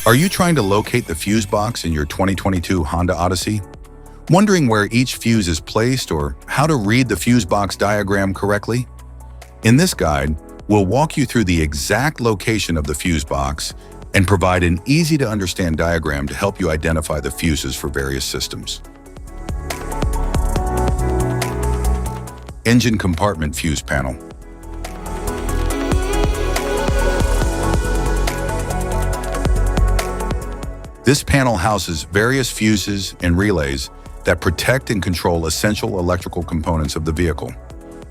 Are you trying to locate the fuse box in your 2022 Honda Odyssey? Wondering where each fuse is placed or how to read the fuse box diagram correctly? In this guide, we'll walk you through the exact location of the fuse box and provide an easy-to-understand diagram to help you identify the fuses for various systems. Engine compartment fuse panel. This panel houses various fuses and relays that protect and control essential electrical components of the vehicle.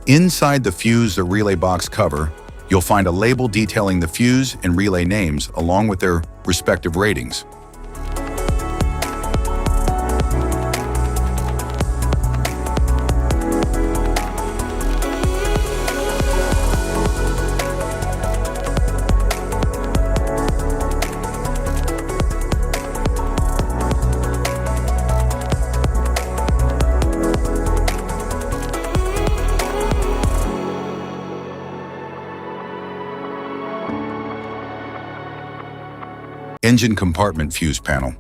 Inside the fuse or relay box cover, you'll find a label detailing the fuse and relay names along with their respective ratings. Engine compartment fuse panel.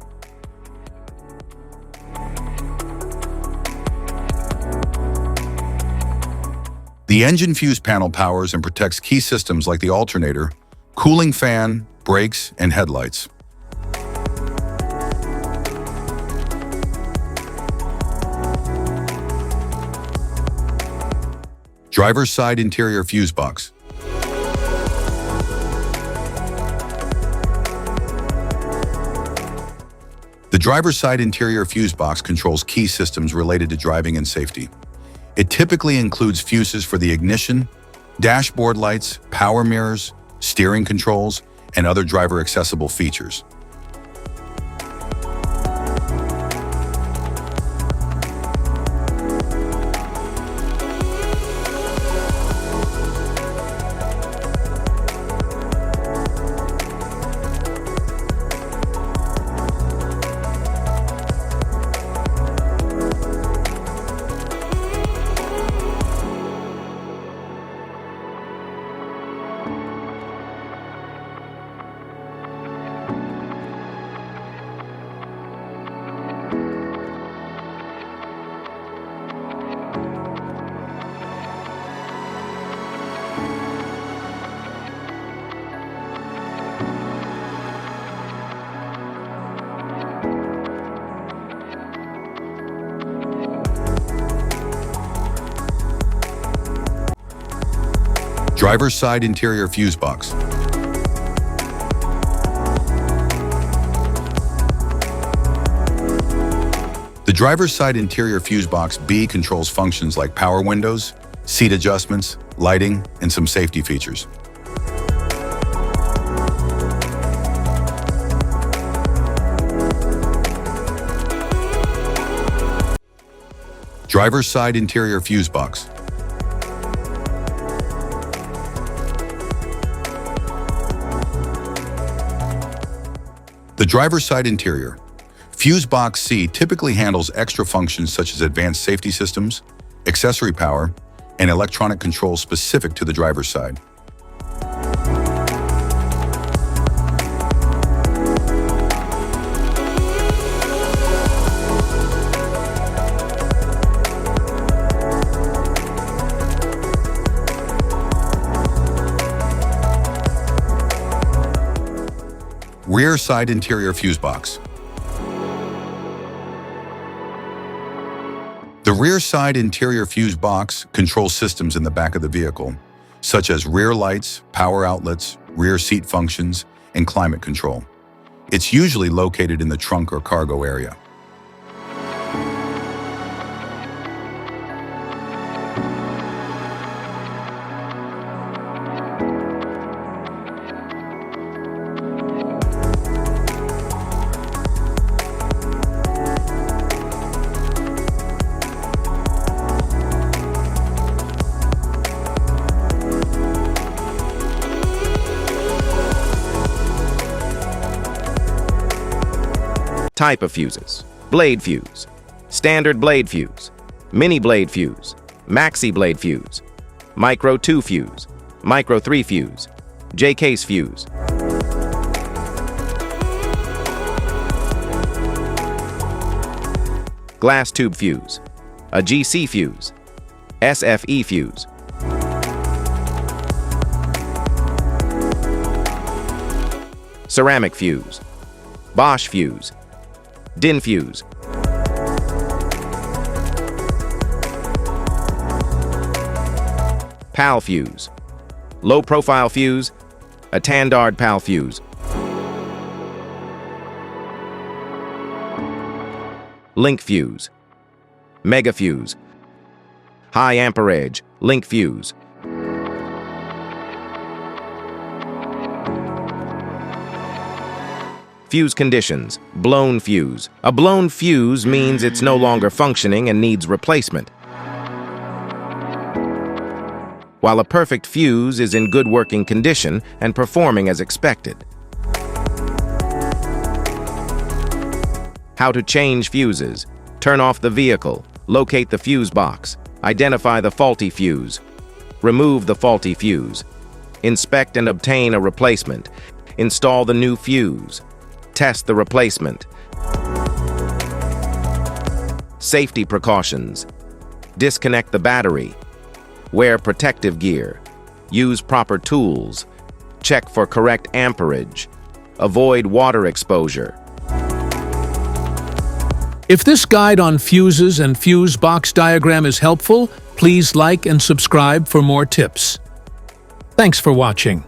The engine fuse panel powers and protects key systems like the alternator, cooling fan, brakes, and headlights. Driver's side interior fuse box. The driver's side interior fuse box controls key systems related to driving and safety. It typically includes fuses for the ignition, dashboard lights, power mirrors, steering controls, and other driver-accessible features. Driver's side interior fuse box. The driver's side interior fuse box B controls functions like power windows, seat adjustments, lighting, and some safety features. Driver's side interior fuse box. The driver's side interior. Fuse box C typically handles extra functions such as advanced safety systems, accessory power, and electronic controls specific to the driver's side. Rear side interior fuse box. The rear side interior fuse box controls systems in the back of the vehicle, such as rear lights, power outlets, rear seat functions, and climate control. It's usually located in the trunk or cargo area. Type of fuses: blade fuse, standard blade fuse, mini blade fuse, maxi blade fuse, micro 2 fuse, micro 3 fuse, J-case fuse. glass tube fuse, a GC fuse, SFE fuse. Ceramic fuse, Bosch fuse, DIN fuse. PAL fuse, low profile fuse, a Tandard PAL fuse. Link fuse, mega fuse, high amperage, link fuse. Fuse conditions, blown fuse. A blown fuse means it's no longer functioning and needs replacement, while a perfect fuse is in good working condition and performing as expected. How to change fuses. Turn off the vehicle, locate the fuse box, identify the faulty fuse, remove the faulty fuse, inspect and obtain a replacement, install the new fuse, test the replacement. Safety precautions. Disconnect the battery, wear protective gear, use proper tools, check for correct amperage, avoid water exposure. If this guide on fuses and fuse box diagram is helpful, please like and subscribe for more tips. Thanks for watching.